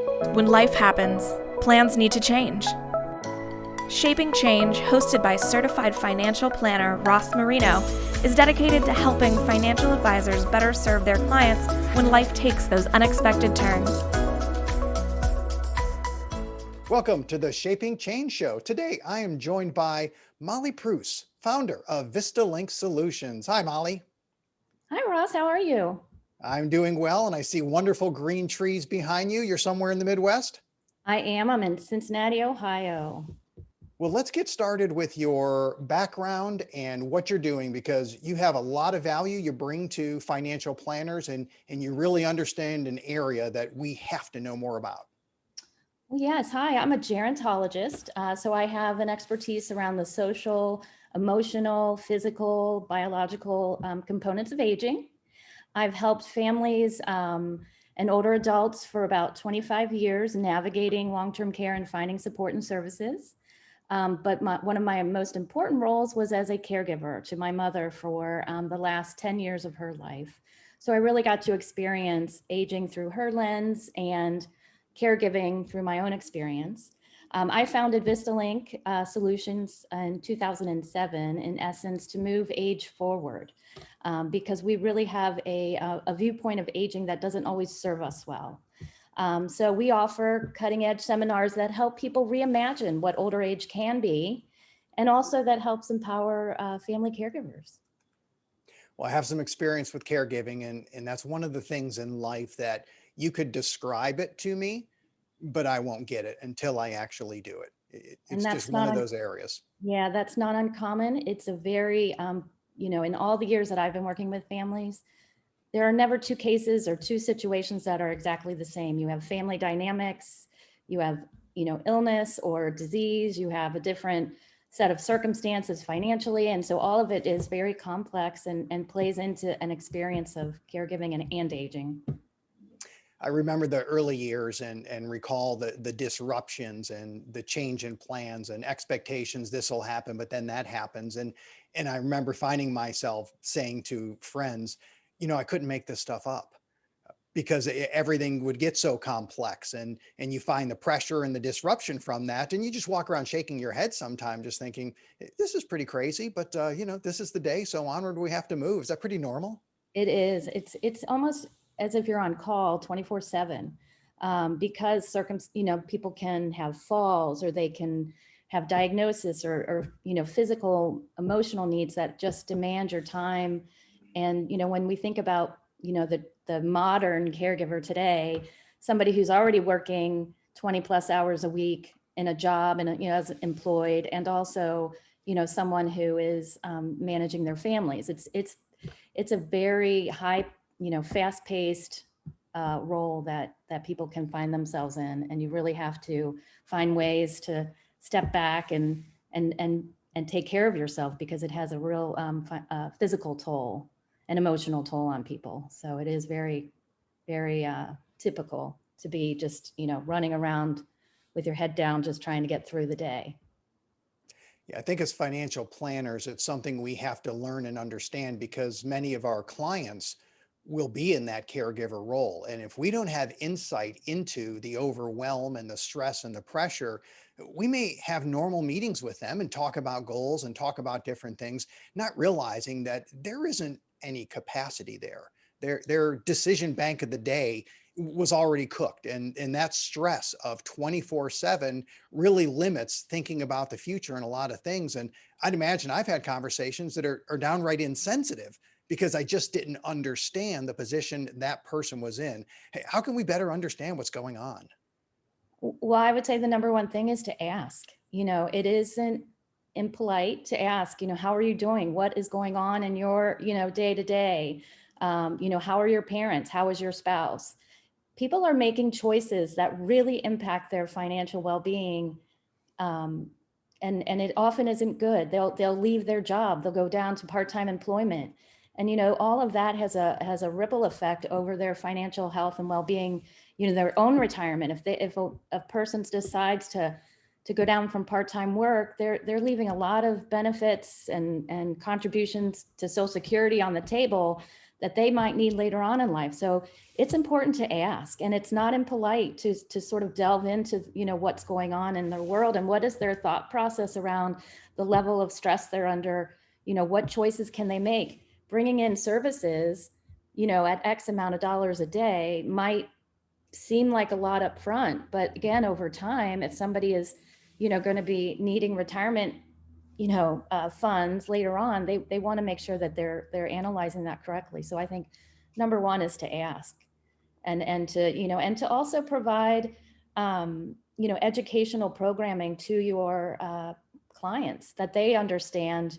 When life happens, plans need to change. Shaping Change, hosted by certified financial planner Ross Marino, is dedicated to helping financial advisors better serve their clients when life takes those unexpected turns. Welcome to the Shaping Change Show. Today, I am joined by Molly Prues, founder of Vistalynk Solutions. Hi, Molly. Hi, Ross. How are you? I'm doing well, and I see wonderful green trees behind you. You're somewhere in the Midwest? I am. I'm in Cincinnati, Ohio. Well, let's get started with your background and what you're doing, because you have a lot of value you bring to financial planners, and you really understand an area that we have to know more about. Well, yes. Hi, I'm a gerontologist. So I have an expertise around the social, emotional, physical, biological components of aging. I've helped families and older adults for about 25 years navigating long-term care and finding support and services. But one of my most important roles was as a caregiver to my mother for the last 10 years of her life. So I really got to experience aging through her lens and caregiving through my own experience. I founded Vistalynk Solutions in 2007, in essence, to move age forward, because we really have a viewpoint of aging that doesn't always serve us well. So we offer cutting edge seminars that help people reimagine what older age can be, and also that helps empower family caregivers. Well, I have some experience with caregiving, and that's one of the things in life that you could describe it to me, but I won't get it until I actually do it. And It's just that's one not, of those areas. yeah, that's not uncommon. It's a very, in all the years that I've been working with families, there are never two cases or two situations that are exactly the same. You have family dynamics, you have, illness or disease, you have a different set of circumstances financially. And so all of it is very complex and plays into an experience of caregiving and aging. I remember the early years and recall the disruptions and the change in plans and expectations. This will happen, but then that happens. And I remember finding myself saying to friends, I couldn't make this stuff up, because everything would get so complex, and you find the pressure and the disruption from that, and you just walk around shaking your head sometime, just thinking, this is pretty crazy, but this is the day, so onward we have to move. Is that pretty normal? It is. It's almost as if you're on call 24/7, because people can have falls, or they can have diagnosis, or physical, emotional needs that just demand your time. And when we think about the modern caregiver today, somebody who's already working 20 plus hours a week in a job and as employed, and also someone who is managing their families. It's a very high, fast-paced role that people can find themselves in, and you really have to find ways to step back and take care of yourself, because it has a real physical toll and emotional toll on people. So it is very, very typical to be just running around with your head down, just trying to get through the day. Yeah, I think as financial planners, it's something we have to learn and understand, because many of our clients will be in that caregiver role. And if we don't have insight into the overwhelm and the stress and the pressure, we may have normal meetings with them and talk about goals and talk about different things, not realizing that there isn't any capacity there. Their decision bank of the day was already cooked, and that stress of 24/7 really limits thinking about the future and a lot of things. And I'd imagine I've had conversations that are downright insensitive, because I just didn't understand the position that person was in. Hey, how can we better understand what's going on? Well, I would say the number one thing is to ask. It isn't impolite to ask, how are you doing? What is going on in your, day to day? How are your parents? How is your spouse? People are making choices that really impact their financial well-being. And it often isn't good. They'll leave their job. They'll go down to part-time employment. And, all of that has a ripple effect over their financial health and well-being, their own retirement. If a person decides to go down from part-time work, they're leaving a lot of benefits and contributions to Social Security on the table that they might need later on in life. So it's important to ask, and it's not impolite to sort of delve into, what's going on in their world and what is their thought process around the level of stress they're under, what choices can they make. Bringing in services, at X amount of dollars a day might seem like a lot up front, but again, over time, if somebody is, going to be needing retirement funds later on, they want to make sure that they're analyzing that correctly. So I think number one is to ask, and to also provide educational programming to your clients, that they understand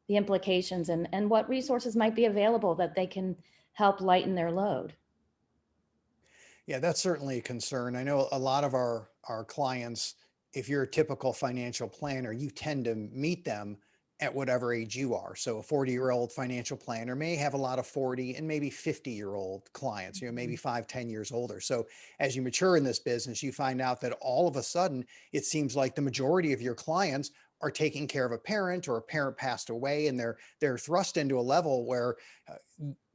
the implications and what resources might be available that they can help lighten their load. Yeah, that's certainly a concern. I know a lot of our clients, if you're a typical financial planner, you tend to meet them at whatever age you are. So a 40-year-old financial planner may have a lot of 40 and maybe 50-year-old clients, maybe 5, 10 years older. So as you mature in this business, you find out that all of a sudden, it seems like the majority of your clients are taking care of a parent, or a parent passed away, and they're thrust into a level where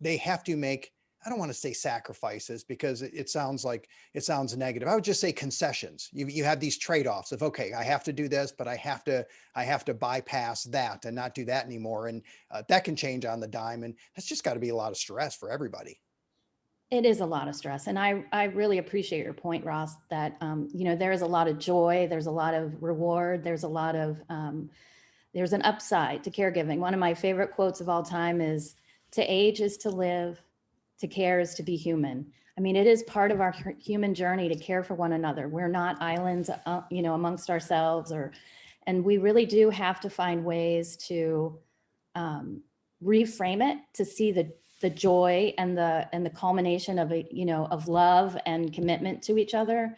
they have to make, I don't want to say sacrifices, because it sounds negative. I would just say concessions. You have these trade-offs of, okay, I have to do this, but I have to bypass that and not do that anymore. And that can change on the dime. And that's just got to be a lot of stress for everybody. It is a lot of stress. And I really appreciate your point, Ross, that, there is a lot of joy. There's a lot of reward. There's a lot of, there's an upside to caregiving. One of my favorite quotes of all time is, "To age is to live, to care is to be human." I mean, it is part of our human journey to care for one another. We're not islands, amongst ourselves, and we really do have to find ways to reframe it, to see the joy and the culmination of of love and commitment to each other.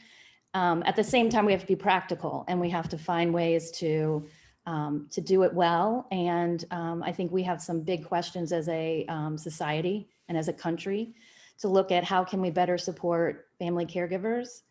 At the same time, we have to be practical, and we have to find ways to do it well. And I think we have some big questions as a society and as a country to look at how can we better support family caregivers.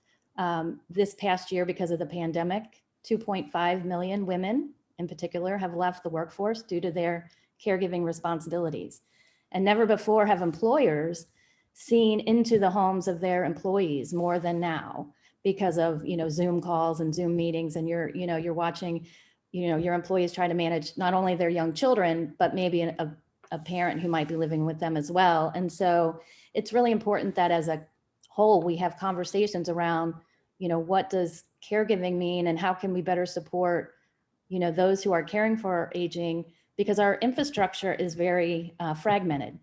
This past year, because of the pandemic, 2.5 million women in particular have left the workforce due to their caregiving responsibilities. And never before have employers seen into the homes of their employees more than now, because of, Zoom calls and Zoom meetings, and you're watching, your employees try to manage not only their young children, but maybe a parent who might be living with them as well. And so it's really important that as a whole, we have conversations around, what does caregiving mean, and how can we better support, those who are caring for aging, because our infrastructure is very fragmented.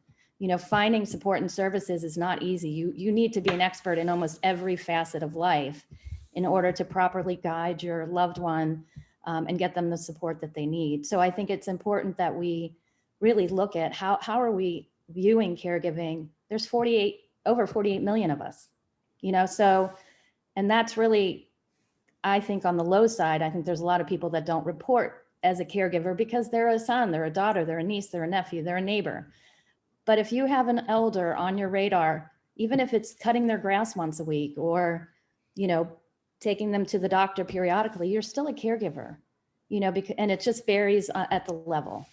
Finding support and services is not easy. You need to be an expert in almost every facet of life in order to properly guide your loved one and get them the support that they need. So I think it's important that we really look at how are we viewing caregiving. There's over 48 million of us, so, and that's really, I think, on the low side. I think there's a lot of people that don't report as a caregiver because they're a son, they're a daughter, they're a niece, they're a nephew, they're a neighbor. But if you have an elder on your radar, even if it's cutting their grass once a week, or, taking them to the doctor periodically, you're still a caregiver, and it just varies at the level.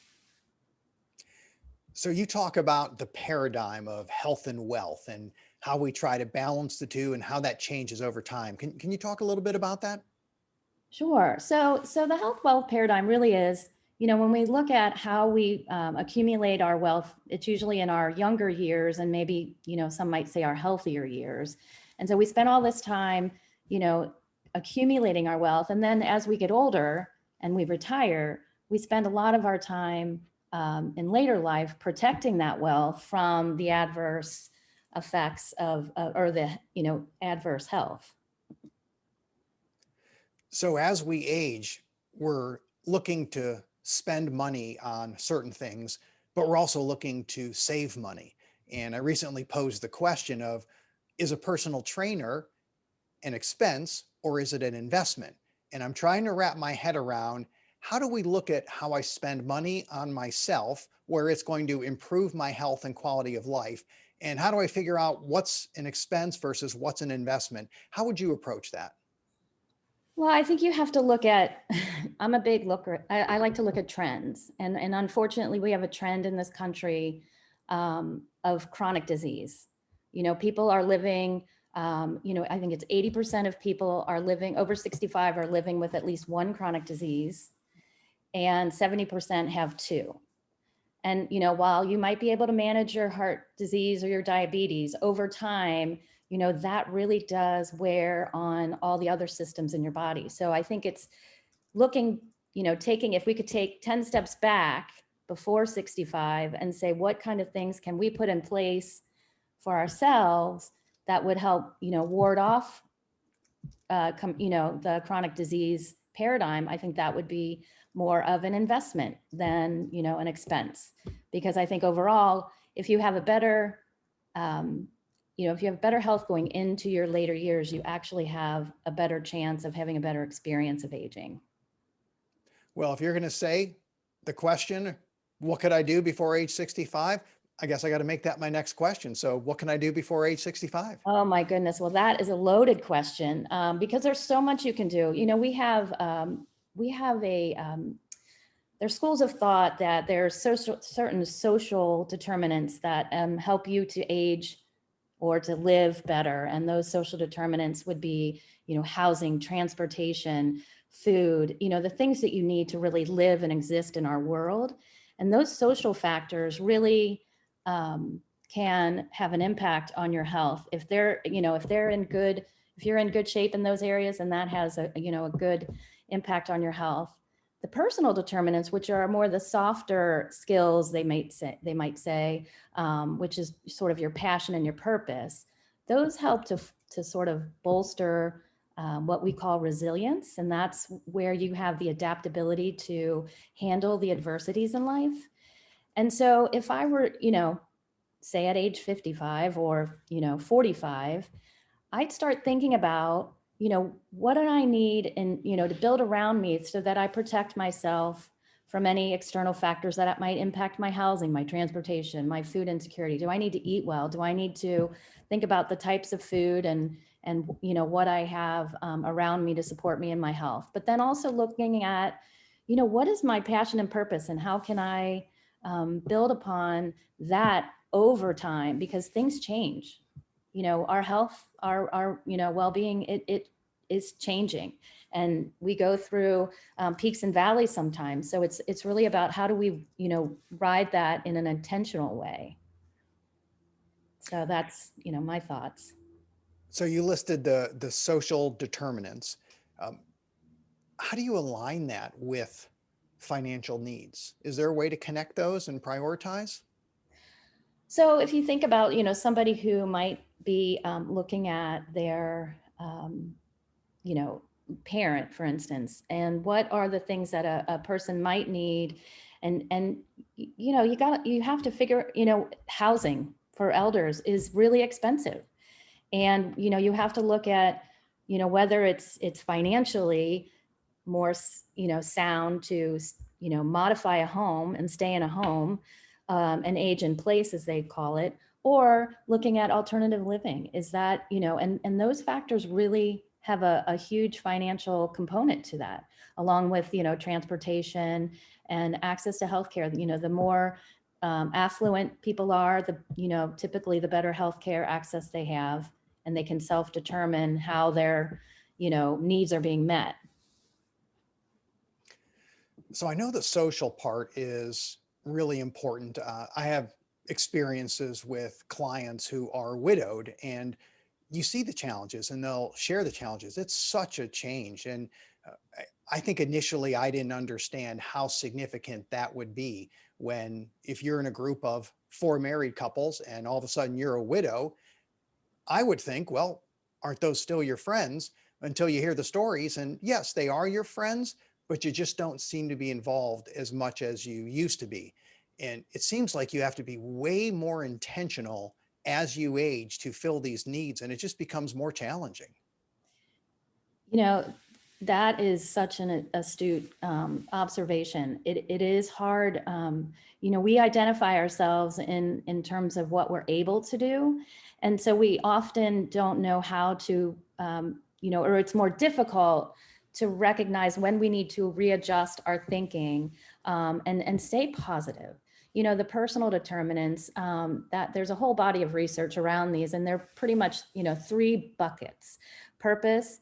So you talk about the paradigm of health and wealth, and how we try to balance the two, and how that changes over time. Can you talk a little bit about that? Sure. So the health wealth paradigm really is, when we look at how we accumulate our wealth, it's usually in our younger years, and maybe, some might say our healthier years. And so we spend all this time, accumulating our wealth. And then as we get older and we retire, we spend a lot of our time in later life protecting that wealth from the adverse effects of, or the, adverse health. So as we age, we're looking to spend money on certain things, but we're also looking to save money. And I recently posed the question of, is a personal trainer an expense, or is it an investment? And I'm trying to wrap my head around, how do we look at how I spend money on myself, where it's going to improve my health and quality of life? And how do I figure out what's an expense versus what's an investment? How would you approach that? Well, I think you have to look at, I'm a big looker. I like to look at trends. And unfortunately, we have a trend in this country of chronic disease. People are living, I think it's 80% of people are living over 65 are living with at least one chronic disease, and 70% have two. And, while you might be able to manage your heart disease or your diabetes over time, that really does wear on all the other systems in your body. So I think it's looking, if we could take 10 steps back before 65 and say, what kind of things can we put in place for ourselves that would help, ward off, the chronic disease paradigm. I think that would be more of an investment than, an expense. Because I think overall, if you have a better, if you have better health going into your later years, you actually have a better chance of having a better experience of aging. Well, if you're going to say the question, what could I do before age 65? I guess I got to make that my next question. So what can I do before age 65? Oh my goodness. Well, that is a loaded question, because there's so much you can do. There's schools of thought that there's certain social determinants that help you to age or to live better. And those social determinants would be, housing, transportation, food, the things that you need to really live and exist in our world. And those social factors really can have an impact on your health. If you're in good shape in those areas, and that has a good impact on your health. The personal determinants, which are more the softer skills, they might say, which is sort of your passion and your purpose, those help to sort of bolster what we call resilience. And that's where you have the adaptability to handle the adversities in life. And so if I were, say at age 55 or, 45, I'd start thinking about, what do I need and, to build around me so that I protect myself from any external factors that might impact my housing, my transportation, my food insecurity. Do I need to eat well? Do I need to think about the types of food and what I have around me to support me in my health? But then also looking at, what is my passion and purpose, and how can I build upon that over time, because things change. Our health, our well-being, it is changing, and we go through peaks and valleys sometimes. So it's really about how do we, ride that in an intentional way. So that's, my thoughts. So you listed the social determinants. How do you align that with financial needs? Is there a way to connect those and prioritize? So if you think about, somebody who might be looking at their, parent, for instance, and what are the things that a person might need, and you have to figure, housing for elders is really expensive, and you have to look at, whether it's financially more, sound to, modify a home and stay in a home. And age in place, as they call it, or looking at alternative living. Is that, and those factors really have a huge financial component to that, along with, transportation and access to healthcare. The more affluent people are, typically the better healthcare access they have, and they can self-determine how their, needs are being met. So I know the social part is really important. I have experiences with clients who are widowed, and you see the challenges and they'll share the challenges. It's such a change. And I think initially I didn't understand how significant that would be when, if you're in a group of 4 married couples and all of a sudden you're a widow, I would think, well, aren't those still your friends? Until you hear the stories. And yes, they are your friends, but you just don't seem to be involved as much as you used to be. And it seems like you have to be way more intentional as you age to fill these needs, and it just becomes more challenging. That is such an astute observation. It is hard. We identify ourselves in terms of what we're able to do. And so we often don't know how to, or it's more difficult to recognize when we need to readjust our thinking and stay positive. the personal determinants, that there's a whole body of research around these, and they're pretty much, three buckets: purpose,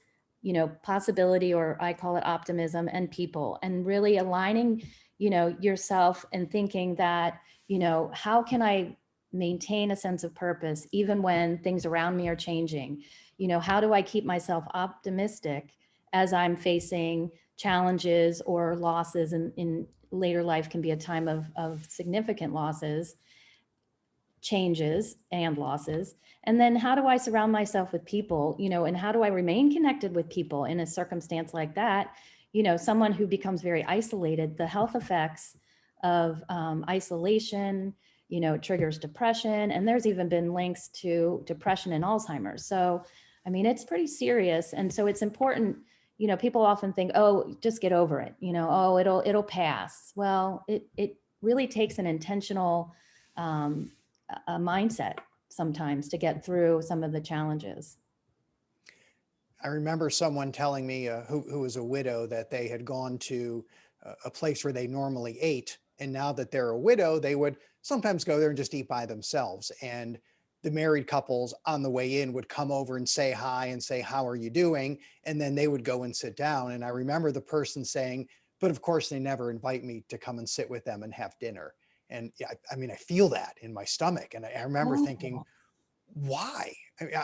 possibility, or I call it optimism, and people. And really aligning, yourself and thinking that, how can I maintain a sense of purpose even when things around me are changing? How do I keep myself optimistic as I'm facing challenges or losses? In later life can be a time of significant losses, changes, and losses. And then how do I surround myself with people, and how do I remain connected with people in a circumstance like that? Someone who becomes very isolated, the health effects of isolation, it triggers depression. And there's even been links to depression and Alzheimer's. So, it's pretty serious. And so it's important, people often think, oh, just get over it, oh, it'll pass. Well, it really takes an intentional a mindset sometimes to get through some of the challenges. I remember someone telling me who was a widow that they had gone to a place where they normally ate. And now that they're a widow, they would sometimes go there and just eat by themselves. And the married couples on the way in would come over and say hi and say, how are you doing? And then they would go and sit down. And I remember the person saying, but of course, they never invite me to come and sit with them and have dinner. And yeah, I feel that in my stomach. And I remember thinking, Oh. why?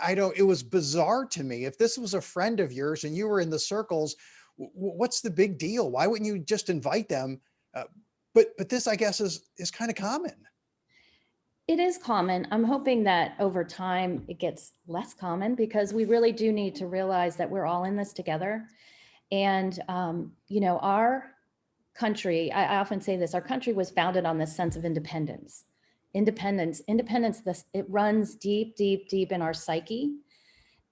I don't, it was bizarre to me. If this was a friend of yours and you were in the circles, what's the big deal? Why wouldn't you just invite them? But this, I guess, is kind of common. It is common. I'm hoping that over time it gets less common, because we really do need to realize that we're all in this together. And, our country, I often say this, our country was founded on this sense of independence. Independence, it runs deep, deep, deep in our psyche.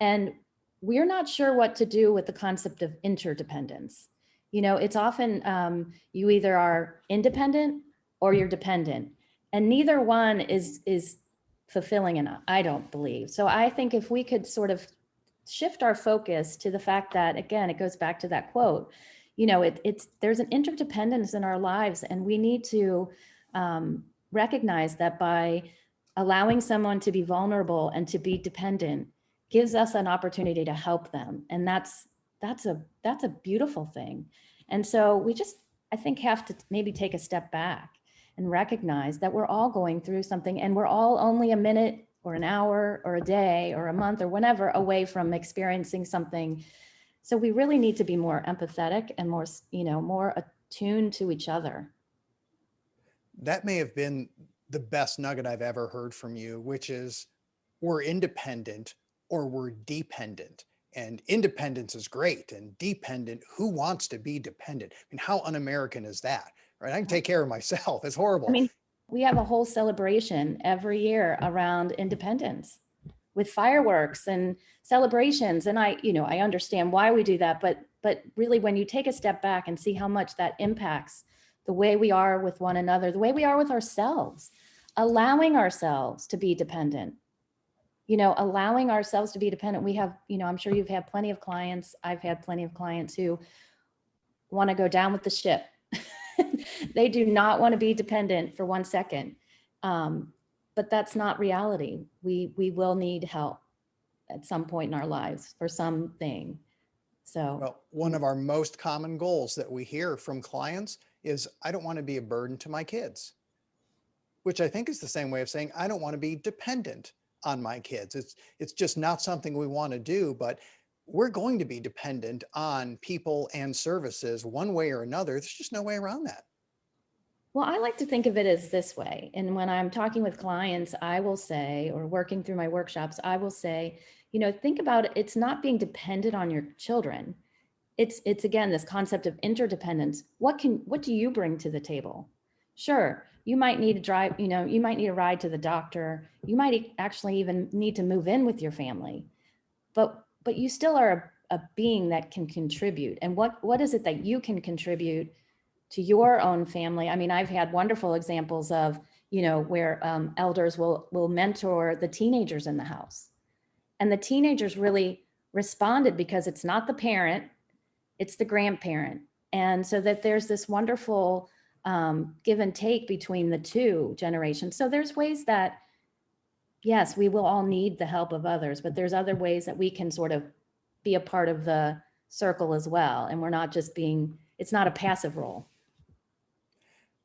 And we're not sure what to do with the concept of interdependence. It's often you either are independent or you're dependent, and neither one is fulfilling enough, I don't believe. So I think if we could sort of shift our focus to the fact that, again, it goes back to that quote, there's an interdependence in our lives, and we need to recognize that by allowing someone to be vulnerable and to be dependent gives us an opportunity to help them. And that's a beautiful thing. And so we just, I think, have to maybe take a step back and recognize that we're all going through something, and we're all only a minute or an hour or a day or a month or whenever away from experiencing something. So we really need to be more empathetic and more attuned to each other. That may have been the best nugget I've ever heard from you, which is we're independent or we're dependent. And independence is great, and dependent, who wants to be dependent? How un-American is that? Right? I can take care of myself. It's horrible. We have a whole celebration every year around independence with fireworks and celebrations. And I understand why we do that, but really when you take a step back and see how much that impacts the way we are with one another, the way we are with ourselves, allowing ourselves to be dependent, allowing ourselves to be dependent. We have, I'm sure you've had plenty of clients. I've had plenty of clients who want to go down with the ship. They do not want to be dependent for 1 second. But that's not reality. We will need help at some point in our lives for something. So, well, one of our most common goals that we hear from clients is, I don't want to be a burden to my kids, which I think is the same way of saying, I don't want to be dependent on my kids. It's just not something we want to do, but we're going to be dependent on people and services one way or another. There's just no way around that. well, I like to think of it as this way. And when I'm talking with clients, I will say, or working through my workshops, I will say, think about it. It's not being dependent on your children. It's again, this concept of interdependence. What do you bring to the table? Sure, you might need to drive, you might need a ride to the doctor. You might actually even need to move in with your family, but you still are a being that can contribute. And what is it that you can contribute to your own family? I've had wonderful examples of, where elders will mentor the teenagers in the house, and the teenagers really responded because it's not the parent, it's the grandparent. And so that there's this wonderful give and take between the two generations. So there's ways that, yes, we will all need the help of others, but there's other ways that we can sort of be a part of the circle as well. And we're not just it's not a passive role.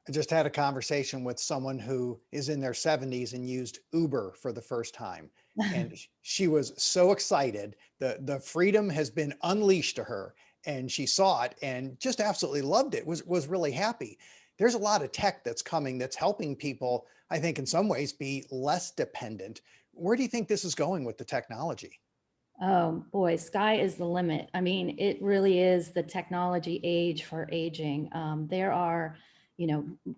I just had a conversation with someone who is in their 70s and used Uber for the first time. And she was so excited. The freedom has been unleashed to her, and she saw it and just absolutely loved it, was really happy. There's a lot of tech that's coming that's helping people, I think, in some ways be less dependent. Where do you think this is going with the technology? Oh boy, sky is the limit. I mean, it really is the technology age for aging. There are,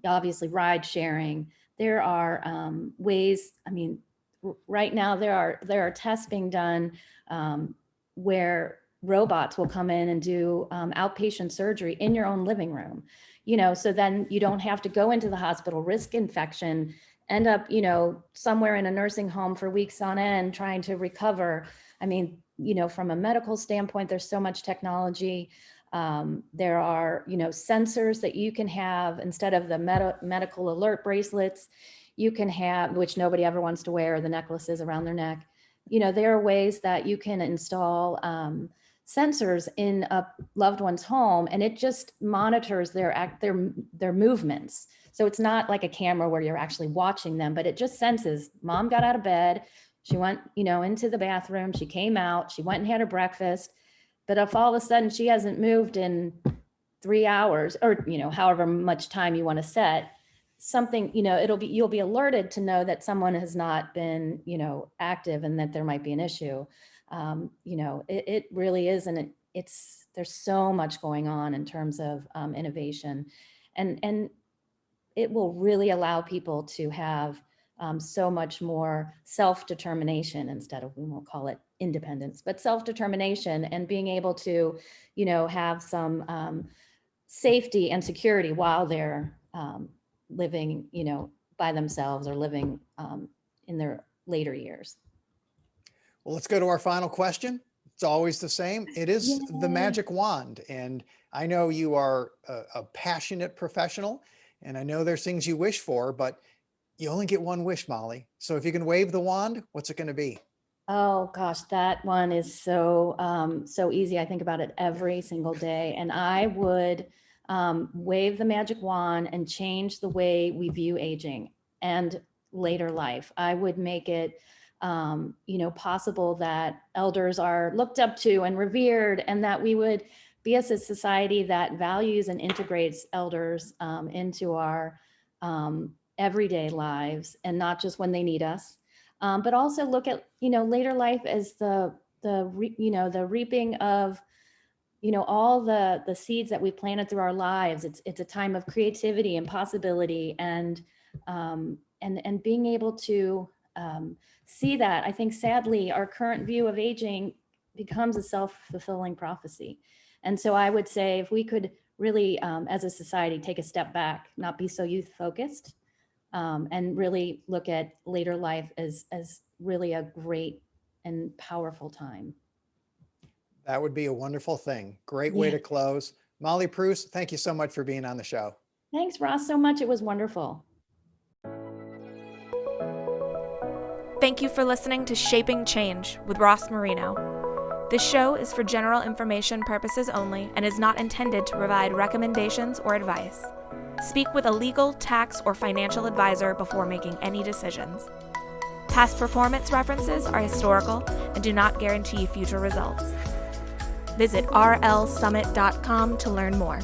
obviously ride sharing. There are ways. I mean, right now there are tests being done where robots will come in and do outpatient surgery in your own living room. So then you don't have to go into the hospital, risk infection, end up, somewhere in a nursing home for weeks on end trying to recover. I mean, from a medical standpoint, there's so much technology. There are, sensors that you can have instead of the medical alert bracelets. You can have, which nobody ever wants to wear, the necklaces around their neck. There are ways that you can install sensors in a loved one's home, and it just monitors their movements. So it's not like a camera where you're actually watching them, but it just senses mom got out of bed. She went, into the bathroom. She came out. She went and had her breakfast. But if all of a sudden she hasn't moved in 3 hours, or however much time you want to set, something, you'll be alerted to know that someone has not been, active, and that there might be an issue. It really is, and there's so much going on in terms of innovation, and it will really allow people to have so much more self-determination instead of, we won't call it independence, but self-determination, and being able to, have some safety and security while they're living, by themselves, or living in their later years. Well, let's go to our final question. It's always the same. It is the magic wand. And I know you are a passionate professional, and I know there's things you wish for, but you only get one wish, Molly. So if you can wave the wand, what's it going to be? Oh gosh, that one is so easy. I think about it every single day, and I would wave the magic wand and change the way we view aging and later life. I would make it, possible that elders are looked up to and revered, and that we would be as a society that values and integrates elders into our everyday lives, and not just when they need us, but also look at, later life as the reaping of, all the seeds that we planted through our lives. It's a time of creativity and possibility, and being able to see that. I think sadly our current view of aging becomes a self-fulfilling prophecy. And so I would say, if we could really, as a society, take a step back, not be so youth focused, and really look at later life as really a great and powerful time. That would be a wonderful thing. Great way to close. Molly Prues, thank you so much for being on the show. Thanks, Ross, so much. It was wonderful. Thank you for listening to Shaping Change with Ross Marino. This show is for general information purposes only and is not intended to provide recommendations or advice. Speak with a legal, tax, or financial advisor before making any decisions. Past performance references are historical and do not guarantee future results. Visit rlsummit.com to learn more.